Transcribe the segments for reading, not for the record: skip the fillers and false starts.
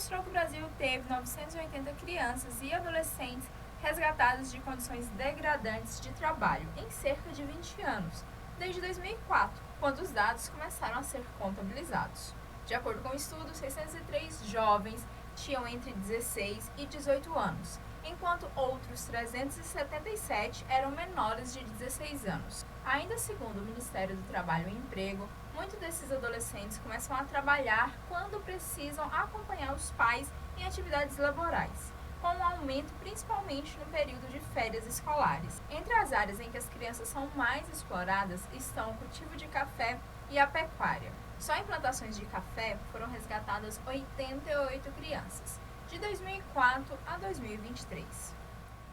mostrou que o Brasil teve 980 crianças e adolescentes resgatados de condições degradantes de trabalho em cerca de 20 anos, desde 2004, quando os dados começaram a ser contabilizados. De acordo com o estudo, 603 jovens tinham entre 16 e 18 anos, enquanto outros 377 eram menores de 16 anos. Ainda segundo o Ministério do Trabalho e Emprego, muitos desses adolescentes começam a trabalhar quando precisam acompanhar os pais em atividades laborais, com um aumento principalmente no período de férias escolares. Entre as áreas em que as crianças são mais exploradas estão o cultivo de café e a pecuária. Só em plantações de café foram resgatadas 88 crianças, de 2004 a 2023.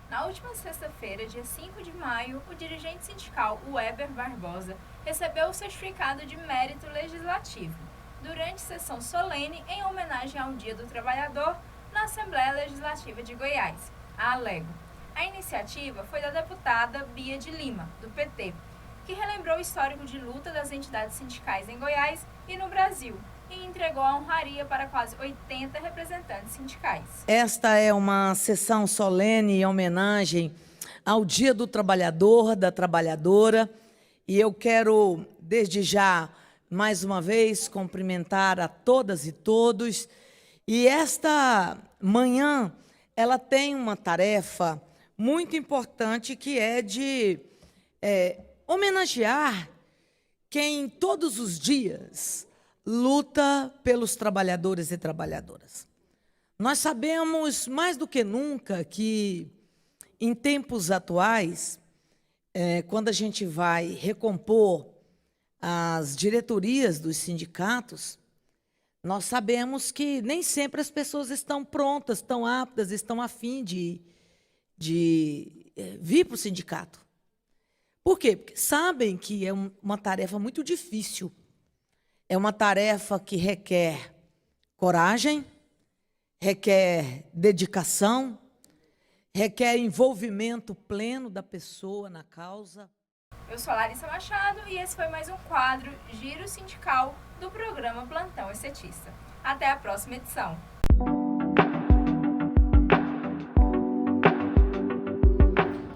Na última sexta-feira, dia 5 de maio, o dirigente sindical Weber Barbosa recebeu o certificado de mérito legislativo, durante sessão solene em homenagem ao Dia do Trabalhador, na Assembleia Legislativa de Goiás, a Alego. A iniciativa foi da deputada Bia de Lima, do PT, que relembrou o histórico de luta das entidades sindicais em Goiás e no Brasil, e entregou a honraria para quase 80 representantes sindicais. Esta é uma sessão solene em homenagem ao Dia do Trabalhador, da Trabalhadora, e eu quero, desde já, mais uma vez, cumprimentar a todas e todos. E esta manhã, ela tem uma tarefa muito importante, que é de homenagear quem todos os dias luta pelos trabalhadores e trabalhadoras. Nós sabemos mais do que nunca que, em tempos atuais, quando a gente vai recompor as diretorias dos sindicatos, nós sabemos que nem sempre as pessoas estão prontas, estão aptas, estão a fim de vir para o sindicato. Por quê? Porque sabem que é uma tarefa muito difícil. É uma tarefa que requer coragem, requer dedicação, requer envolvimento pleno da pessoa na causa. Eu sou a Larissa Machado e esse foi mais um quadro Giro Sindical do programa Plantão Estetista. Até a próxima edição.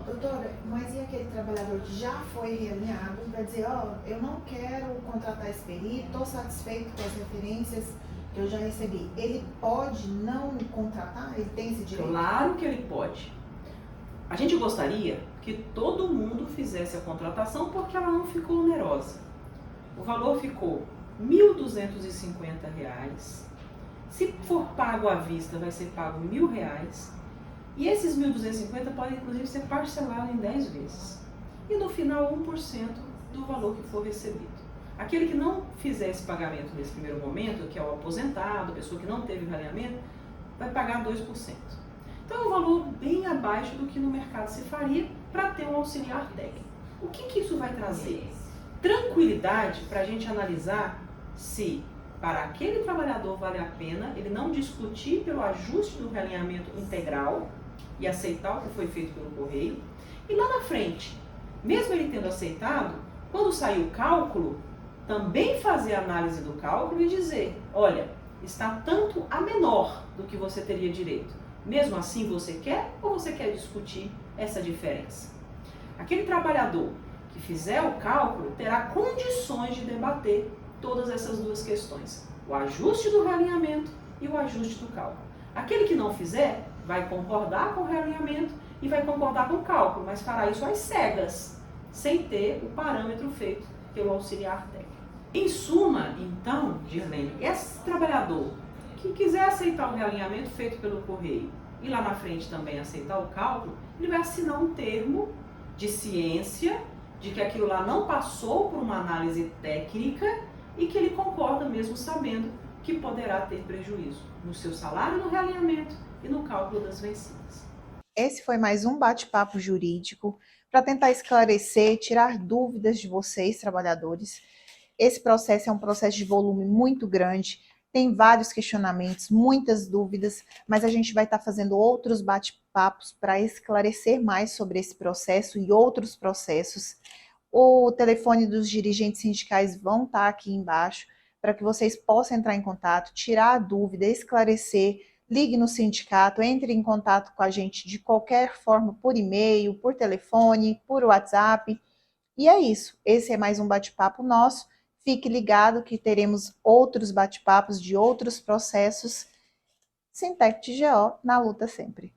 Doutora, mas e aquele trabalhador que já foi realinhado para dizer, eu não quero contratar esse perito, estou satisfeito com as referências que eu já recebi. Ele pode não contratar? Ele tem esse direito? Claro que ele pode. A gente gostaria que todo mundo fizesse a contratação, porque ela não ficou onerosa. O valor ficou R$ 1.250. Se for pago à vista, vai ser pago R$ 1.000. E esses 1.250 podem, inclusive, ser parcelados em 10 vezes. E no final, 1% do valor que for recebido. Aquele que não fizer esse pagamento nesse primeiro momento, que é o aposentado, a pessoa que não teve realinhamento, vai pagar 2%. Então é um valor bem abaixo do que no mercado se faria para ter um auxiliar técnico. O que isso vai trazer? Tranquilidade para a gente analisar se para aquele trabalhador vale a pena ele não discutir pelo ajuste do realinhamento integral e aceitar o que foi feito pelo correio. E lá na frente, mesmo ele tendo aceitado, quando sair o cálculo, também fazer a análise do cálculo e dizer, olha, está tanto a menor do que você teria direito. Mesmo assim você quer ou você quer discutir essa diferença? Aquele trabalhador que fizer o cálculo terá condições de debater todas essas duas questões, o ajuste do realinhamento e o ajuste do cálculo. Aquele que não fizer vai concordar com o realinhamento e vai concordar com o cálculo, mas fará isso às cegas, sem ter o parâmetro feito pelo auxiliar técnico. Em suma, então, Dirlene, esse trabalhador que quiser aceitar o realinhamento feito pelo correio e lá na frente também aceitar o cálculo, ele vai assinar um termo de ciência de que aquilo lá não passou por uma análise técnica e que ele concorda mesmo sabendo que poderá ter prejuízo no seu salário, no realinhamento e no cálculo das vencidas. Esse foi mais um bate-papo jurídico para tentar esclarecer, tirar dúvidas de vocês, trabalhadores. Esse processo é um processo de volume muito grande, tem vários questionamentos, muitas dúvidas, mas a gente vai estar fazendo outros bate-papos para esclarecer mais sobre esse processo e outros processos. O telefone dos dirigentes sindicais vão estar aqui embaixo para que vocês possam entrar em contato, tirar a dúvida, esclarecer, ligue no sindicato, entre em contato com a gente de qualquer forma, por e-mail, por telefone, por WhatsApp. E é isso. Esse é mais um bate-papo nosso. Fique ligado que teremos outros bate-papos de outros processos. Sintec TGO, na luta sempre.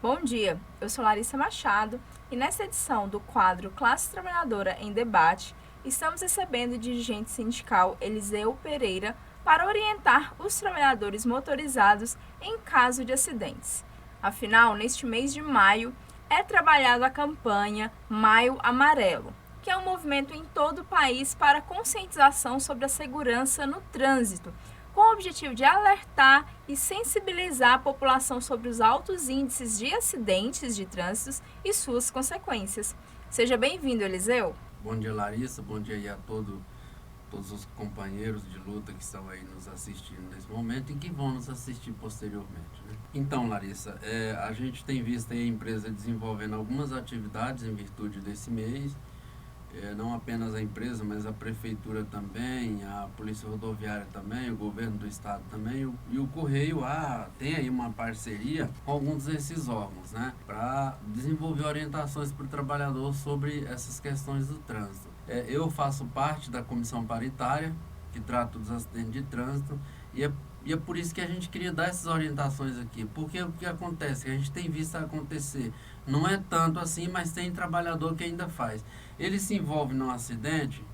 Bom dia, eu sou Larissa Machado e nesta edição do quadro Classe Trabalhadora em Debate, estamos recebendo o dirigente sindical Eliseu Pereira para orientar os trabalhadores motorizados em caso de acidentes. Afinal, neste mês de maio, é trabalhada a campanha Maio Amarelo, que é um movimento em todo o país para conscientização sobre a segurança no trânsito, com o objetivo de alertar e sensibilizar a população sobre os altos índices de acidentes de trânsito e suas consequências. Seja bem-vindo, Eliseu. Bom dia, Larissa. Bom dia aí a todos os companheiros de luta que estão aí nos assistindo nesse momento e que vão nos assistir posteriormente, né? Então, Larissa, a gente tem visto aí a empresa desenvolvendo algumas atividades em virtude desse mês. Não apenas a empresa, mas a prefeitura também, a polícia rodoviária também, o governo do estado também, e o Correio tem aí uma parceria com alguns desses órgãos, né, para desenvolver orientações para o trabalhador sobre essas questões do trânsito. Eu faço parte da comissão paritária, que trata dos acidentes de trânsito, e é por isso que a gente queria dar essas orientações aqui, porque o que acontece, que a gente tem visto acontecer, não é tanto assim, mas tem trabalhador que ainda faz. Ele se envolve num acidente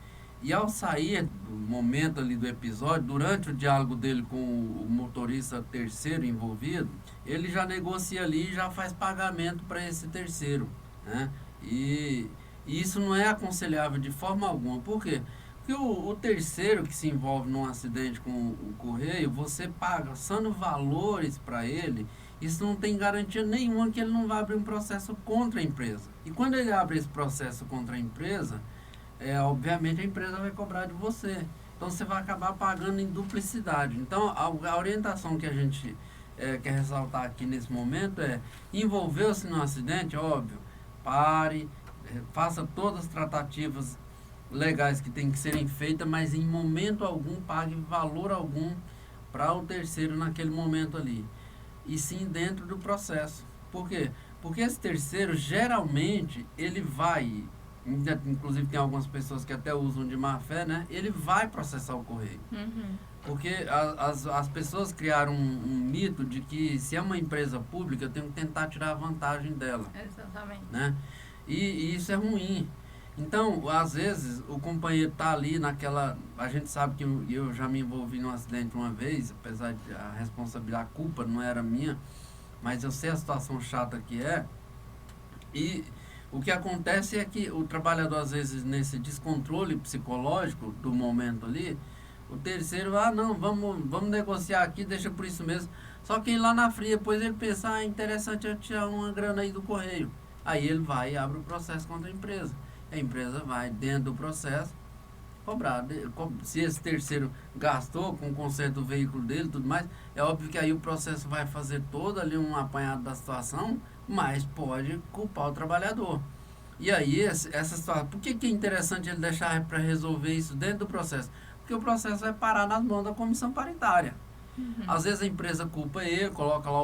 e ao sair do momento ali do episódio, durante o diálogo dele com o motorista terceiro envolvido, ele já negocia ali e já faz pagamento para esse terceiro, né? E isso não é aconselhável de forma alguma. Por quê? Porque o terceiro que se envolve num acidente com o Correio, você paga, passando valores para ele, isso não tem garantia nenhuma que ele não vai abrir um processo contra a empresa. E quando ele abre esse processo contra a empresa, obviamente a empresa vai cobrar de você. Então você vai acabar pagando em duplicidade. Então a orientação que a gente quer ressaltar aqui nesse momento é: envolveu-se no acidente, óbvio, pare, faça todas as tratativas legais que tem que serem feitas, mas em momento algum pague valor algum para o terceiro naquele momento ali. E sim dentro do processo. Por quê? Porque esse terceiro, geralmente, ele vai, inclusive tem algumas pessoas que até usam de má fé, né? Ele vai processar o Correio. Uhum. Porque as pessoas criaram um mito de que se é uma empresa pública, eu tenho que tentar tirar a vantagem dela. Exatamente. Né? E isso é ruim. Então, às vezes, o companheiro está ali naquela... A gente sabe que eu já me envolvi num acidente uma vez, apesar de a responsabilidade, a culpa não era minha, mas eu sei a situação chata que é. E o que acontece é que o trabalhador, às vezes, nesse descontrole psicológico do momento ali, o terceiro, não, vamos negociar aqui, deixa por isso mesmo. Só que lá na fria, depois ele pensa, é interessante eu tirar uma grana aí do Correio. Aí ele vai e abre o processo contra a empresa. A empresa vai, dentro do processo, cobrar. Se esse terceiro gastou com o conserto do veículo dele e tudo mais, é óbvio que aí o processo vai fazer todo ali um apanhado da situação, mas pode culpar o trabalhador. E aí, essa situação, por que é interessante ele deixar para resolver isso dentro do processo? Porque o processo vai parar nas mãos da comissão paritária. Uhum. Às vezes a empresa culpa ele, coloca lá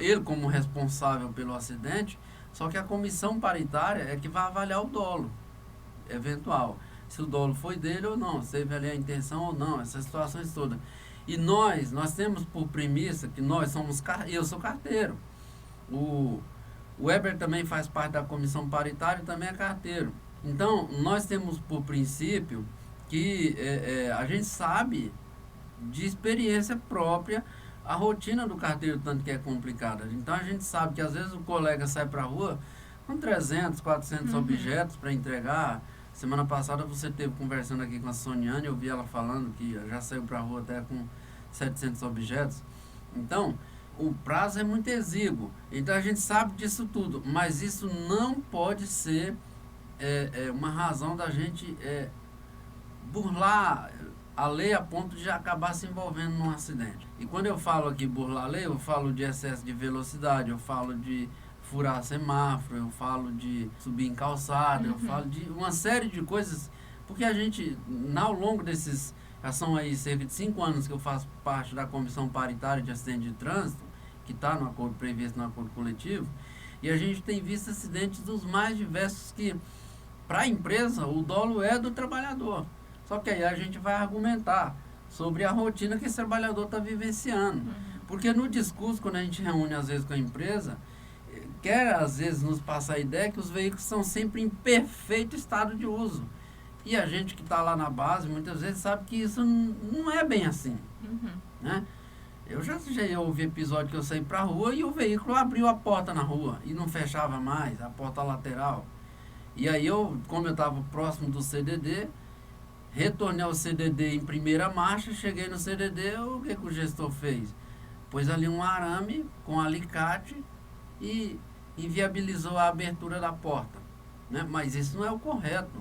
ele como responsável pelo acidente, só que a comissão paritária é que vai avaliar o dolo eventual. Se o dolo foi dele ou não, se teve ali a intenção ou não, essas situações todas. E nós temos por premissa que nós somos... Eu sou carteiro. O Weber também faz parte da comissão paritária e também é carteiro. Então, nós temos por princípio que a gente sabe de experiência própria a rotina do carteiro, tanto que é complicada. Então a gente sabe que às vezes o colega sai para a rua com 300, 400 objetos para entregar. Semana passada você esteve conversando aqui com a Soniane, eu vi ela falando que já saiu para a rua até com 700 objetos. Então, o prazo é muito exíguo. Então a gente sabe disso tudo, mas isso não pode ser uma razão da gente burlar a lei a ponto de acabar se envolvendo num acidente. E quando eu falo aqui burlar a lei, eu falo de excesso de velocidade, eu falo de furar semáforo, eu falo de subir em calçada, eu falo de uma série de coisas, porque a gente, ao longo desses, já são aí cerca de 5 anos que eu faço parte da Comissão Paritária de Acidente de Trânsito, que está no acordo previsto no acordo coletivo, e a gente tem visto acidentes dos mais diversos que, para a empresa, o dolo é do trabalhador. Só que aí a gente vai argumentar sobre a rotina que esse trabalhador está vivenciando. Porque no discurso, quando a gente reúne às vezes com a empresa, quer às vezes nos passar a ideia que os veículos são sempre em perfeito estado de uso. E a gente que está lá na base, muitas vezes sabe que isso não é bem assim. Né? Eu já ouvi episódio que eu saí para a rua e o veículo abriu a porta na rua e não fechava mais, a porta lateral. E aí como eu estava próximo do CDD, retornei ao CDD em primeira marcha, cheguei no CDD, o que o gestor fez? Pôs ali um arame com alicate e inviabilizou a abertura da porta. Né? Mas isso não é o correto.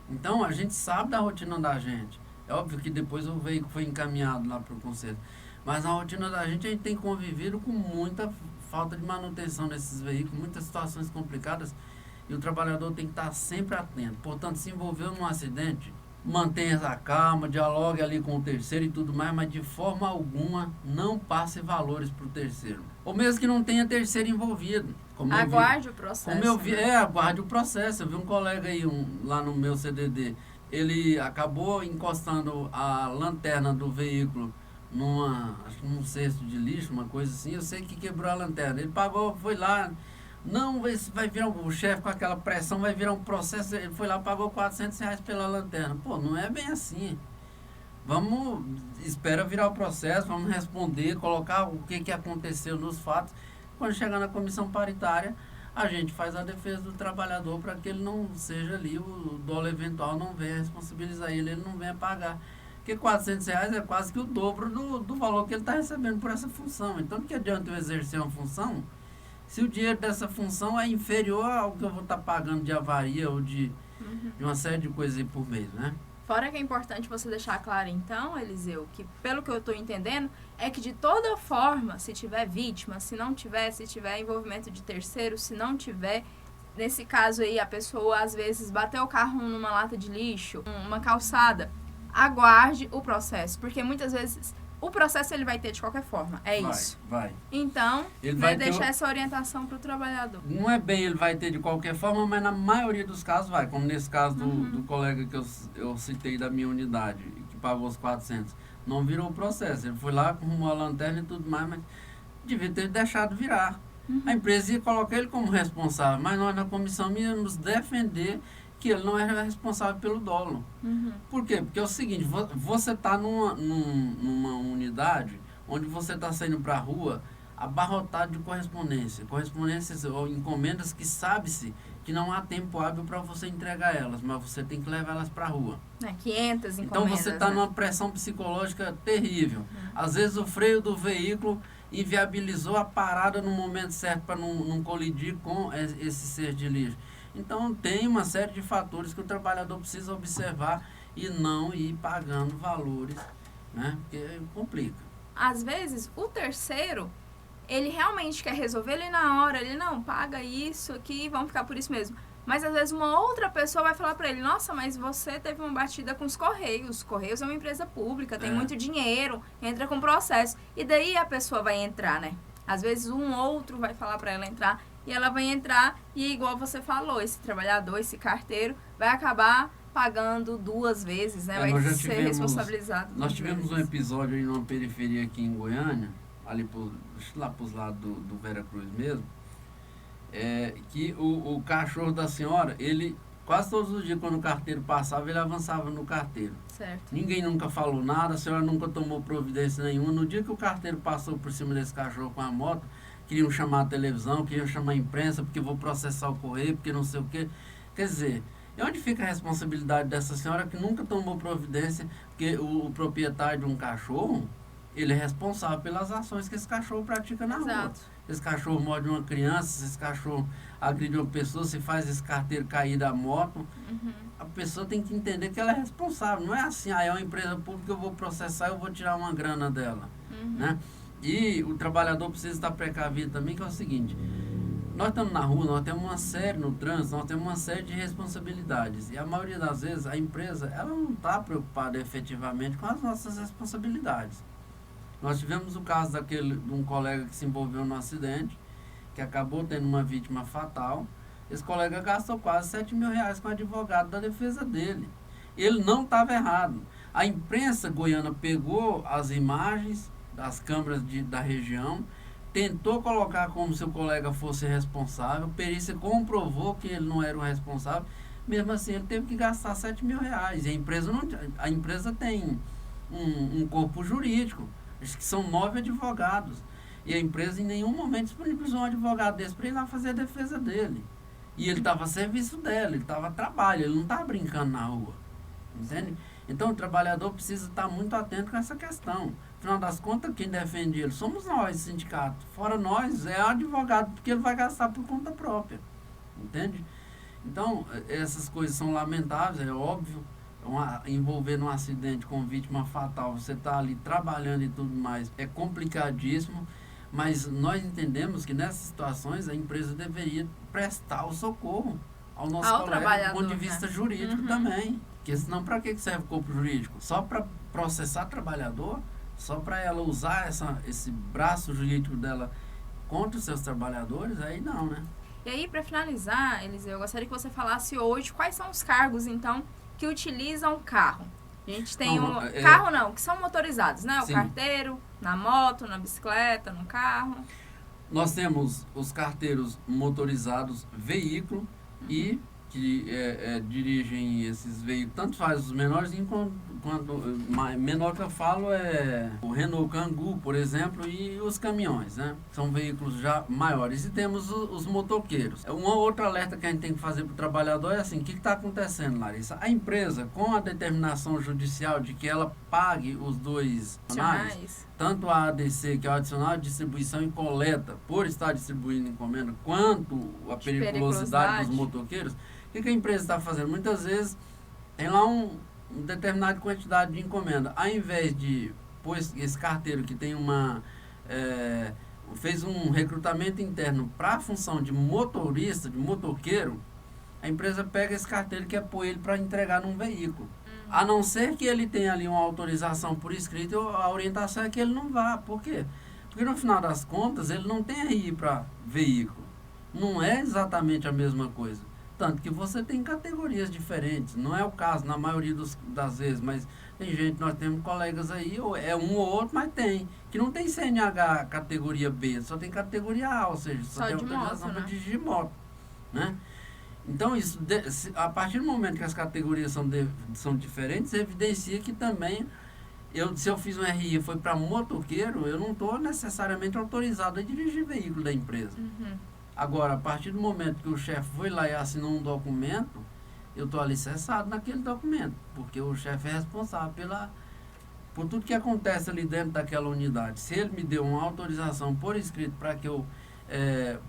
Então, a gente sabe da rotina da gente. É óbvio que depois o veículo foi encaminhado lá para o conserto. Mas na rotina da gente, a gente tem convivido com muita falta de manutenção desses veículos, muitas situações complicadas, e o trabalhador tem que estar sempre atento. Portanto, se envolveu num acidente, mantenha a calma, dialogue ali com o terceiro e tudo mais, mas de forma alguma não passe valores para o terceiro. Ou mesmo que não tenha terceiro envolvido. Aguarde o processo. Aguarde o processo. Eu vi um colega aí lá no meu CDD, ele acabou encostando a lanterna do veículo acho que num cesto de lixo, uma coisa assim, eu sei que quebrou a lanterna. Ele pagou, foi lá, não, vai virar o chefe com aquela pressão, vai virar um processo, ele foi lá, pagou R$400 pela lanterna. Pô, não é bem assim. Espera virar o processo, vamos responder, colocar o que aconteceu nos fatos. Quando chegar na comissão paritária, a gente faz a defesa do trabalhador para que ele não seja ali, o dolo eventual não venha responsabilizar ele não venha pagar. Porque R$400 é quase que o dobro do valor que ele está recebendo por essa função. Então, de que adianta eu exercer uma função se o dinheiro dessa função é inferior ao que eu vou estar pagando de avaria ou de uma série de coisas aí por mês, né? Fora que é importante você deixar claro, então, Eliseu, que pelo que eu estou entendendo, é que de toda forma, se tiver vítima, se tiver envolvimento de terceiro, se não tiver, nesse caso aí, a pessoa às vezes bateu o carro numa lata de lixo, uma calçada, aguarde o processo, porque muitas vezes o processo ele vai ter de qualquer forma, isso. Vai. Então, ele vai deixar essa orientação para o trabalhador. Não é bem ele vai ter de qualquer forma, mas na maioria dos casos vai, como nesse caso do colega que eu citei da minha unidade, que pagou os 400. Não virou o processo, ele foi lá, arrumou a lanterna e tudo mais, mas devia ter deixado virar. A empresa ia colocar ele como responsável, mas nós na comissão íamos defender que ele não era responsável pelo dolo. Por quê? Porque é o seguinte, você está numa unidade onde você está saindo para a rua abarrotado de correspondências ou encomendas que sabe-se que não há tempo hábil para você entregar elas, mas você tem que levar elas para a rua. 500 encomendas. Então você está numa pressão psicológica terrível. Às vezes o freio do veículo inviabilizou a parada no momento certo para não colidir com esse ser de lixo. Então, tem uma série de fatores que o trabalhador precisa observar e não ir pagando valores, né? Porque complica. Às vezes, o terceiro, ele realmente quer resolver ele na hora, ele não, paga isso aqui, vamos ficar por isso mesmo. Mas, às vezes, uma outra pessoa vai falar para ele, nossa, mas você teve uma batida com os Correios é uma empresa pública, tem muito dinheiro, entra com processo. E daí a pessoa vai entrar, né? Às vezes, um outro vai falar para ela entrar, e ela vai entrar e, igual você falou, esse trabalhador, esse carteiro, vai acabar pagando 2 vezes, né? Vai ser responsabilizado. Nós tivemos um episódio aí numa periferia aqui em Goiânia, ali lá para os lados do Vera Cruz mesmo, que o cachorro da senhora, ele, quase todos os dias, quando o carteiro passava, ele avançava no carteiro. Certo. Ninguém nunca falou nada, a senhora nunca tomou providência nenhuma. No dia que o carteiro passou por cima desse cachorro com a moto, queriam chamar a televisão, queriam chamar a imprensa, porque vou processar o correio, porque não sei o quê. Quer dizer, e onde fica a responsabilidade dessa senhora que nunca tomou providência? Porque o proprietário de um cachorro, ele é responsável pelas ações que esse cachorro pratica na rua. Esse cachorro morde uma criança, se esse cachorro agride uma pessoa, se faz esse carteiro cair da moto, a pessoa tem que entender que ela é responsável. Não é assim, é uma empresa pública, eu vou processar, eu vou tirar uma grana dela, né? E o trabalhador precisa estar precavido também, que é o seguinte, nós estamos na rua, nós temos uma série no trânsito, nós temos uma série de responsabilidades. E a maioria das vezes a empresa ela não está preocupada efetivamente com as nossas responsabilidades. Nós tivemos o caso de um colega que se envolveu num acidente, que acabou tendo uma vítima fatal. Esse colega gastou quase 7 mil reais com o advogado da defesa dele. Ele não estava errado. A imprensa goiana pegou as imagens das câmeras da região, tentou colocar como se o colega fosse responsável, a perícia comprovou que ele não era o responsável, mesmo assim ele teve que gastar 7 mil reais. E a empresa tem um corpo jurídico, acho que são 9 advogados, e a empresa em nenhum momento disponibilizou um advogado desse para ir lá fazer a defesa dele. E ele estava a serviço dela, ele estava a trabalho, ele não estava brincando na rua, entende? Então o trabalhador precisa estar muito atento com essa questão. Afinal das contas, quem defende ele somos nós, sindicato. Fora nós, é o advogado, porque ele vai gastar por conta própria. Entende? Então, essas coisas são lamentáveis, é óbvio. Envolver num acidente com vítima fatal, você está ali trabalhando e tudo mais, é complicadíssimo. Mas nós entendemos que nessas situações a empresa deveria prestar o socorro ao nosso colega do ponto de vista jurídico também. Porque senão para que serve o corpo jurídico? Só para processar trabalhador? Só para ela usar esse braço jurídico dela contra os seus trabalhadores? Aí não, né? E aí, para finalizar, Eliseu, eu gostaria que você falasse hoje quais são os cargos, então, que utilizam o carro. A gente tem carro não, que são motorizados, né? O carteiro, na moto, na bicicleta, no carro. Nós temos os carteiros motorizados veículo e que dirigem esses veículos, tanto faz os menores quanto menor que eu falo é o Renault Kangoo, por exemplo, e os caminhões, né? São veículos já maiores. E temos os motoqueiros. Uma outra alerta que a gente tem que fazer para o trabalhador é assim, o que está acontecendo, Larissa? A empresa, com a determinação judicial de que ela pague os dois adicionais, tanto a ADC, que é o adicional de distribuição e coleta, por estar distribuindo encomenda, quanto a periculosidade dos motoqueiros, o que a empresa está fazendo? Muitas vezes tem lá uma determinada quantidade de encomenda. Ao invés de pôr esse carteiro que tem fez um recrutamento interno para a função de motorista, de motoqueiro, a empresa pega esse carteiro que é pôr ele para entregar num veículo. A não ser que ele tenha ali uma autorização por escrito, a orientação é que ele não vá. Por quê? Porque no final das contas ele não tem RI para veículo. Não é exatamente a mesma coisa. Tanto que você tem categorias diferentes. Não é o caso na maioria das vezes, mas tem gente, nós temos colegas aí, é um ou outro, mas tem, que não tem CNH categoria B, só tem categoria A, ou seja, só tem autorização para dirigir moto, né? Então, isso, a partir do momento que as categorias são diferentes, evidencia que também, se eu fiz um RI e foi para motoqueiro, eu não estou necessariamente autorizado a dirigir veículo da empresa. Agora, a partir do momento que o chefe foi lá e assinou um documento, eu estou alicerçado naquele documento, porque o chefe é responsável por tudo que acontece ali dentro daquela unidade. Se ele me deu uma autorização por escrito para que eu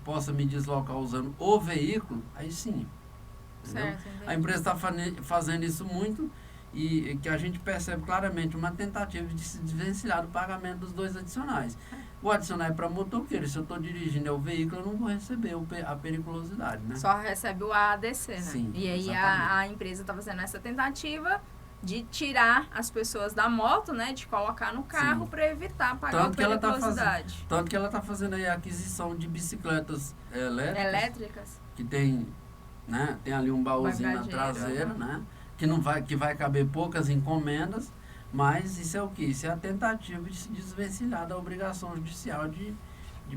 possa me deslocar usando o veículo, aí sim. Certo, a empresa está fazendo isso muito e que a gente percebe claramente uma tentativa de se desvencilhar do pagamento dos dois adicionais. O adicional é para motoqueiro. Se eu estou dirigindo o veículo, eu não vou receber a periculosidade, né? Só recebe o ADC, né? Sim, e aí a empresa está fazendo essa tentativa de tirar as pessoas da moto, né? De colocar no carro para evitar pagar a periculosidade. Tanto que ela está fazendo aí a aquisição de bicicletas elétricas. Que tem ali um baúzinho na traseira, né? Que vai caber poucas encomendas. Mas isso é o quê? Isso é a tentativa de se desvencilhar da obrigação judicial de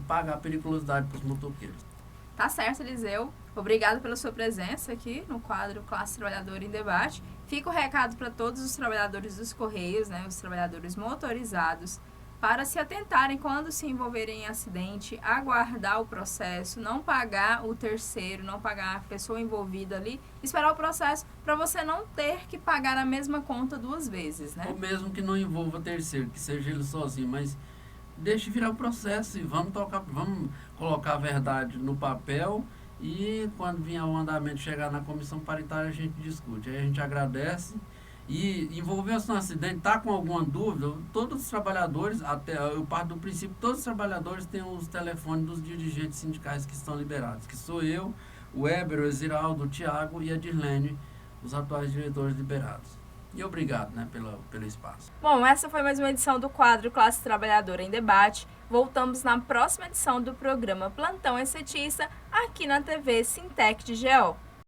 pagar a periculosidade para os motoqueiros. Tá certo, Eliseu. Obrigado pela sua presença aqui no quadro Classe Trabalhadora em Debate. Fica o recado para todos os trabalhadores dos Correios, né, os trabalhadores motorizados, para se atentarem quando se envolverem em acidente, aguardar o processo, não pagar o terceiro, não pagar a pessoa envolvida ali, esperar o processo para você não ter que pagar a mesma conta duas vezes, né? Ou mesmo que não envolva terceiro, que seja ele sozinho, mas deixe virar o processo e vamos colocar a verdade no papel e quando vier o andamento chegar na comissão paritária a gente discute. Aí a gente agradece e envolveu-se num acidente, está com alguma dúvida, todos os trabalhadores, até eu parto do princípio, todos os trabalhadores têm os telefones dos dirigentes sindicais que estão liberados, que sou eu, o Weber, o Exiraldo, o Tiago e a Dirlene, os atuais diretores liberados. E obrigado, né, pelo espaço. Bom, essa foi mais uma edição do quadro Classe Trabalhadora em Debate. Voltamos na próxima edição do programa Plantão Essetista, aqui na TV Sintec de GO.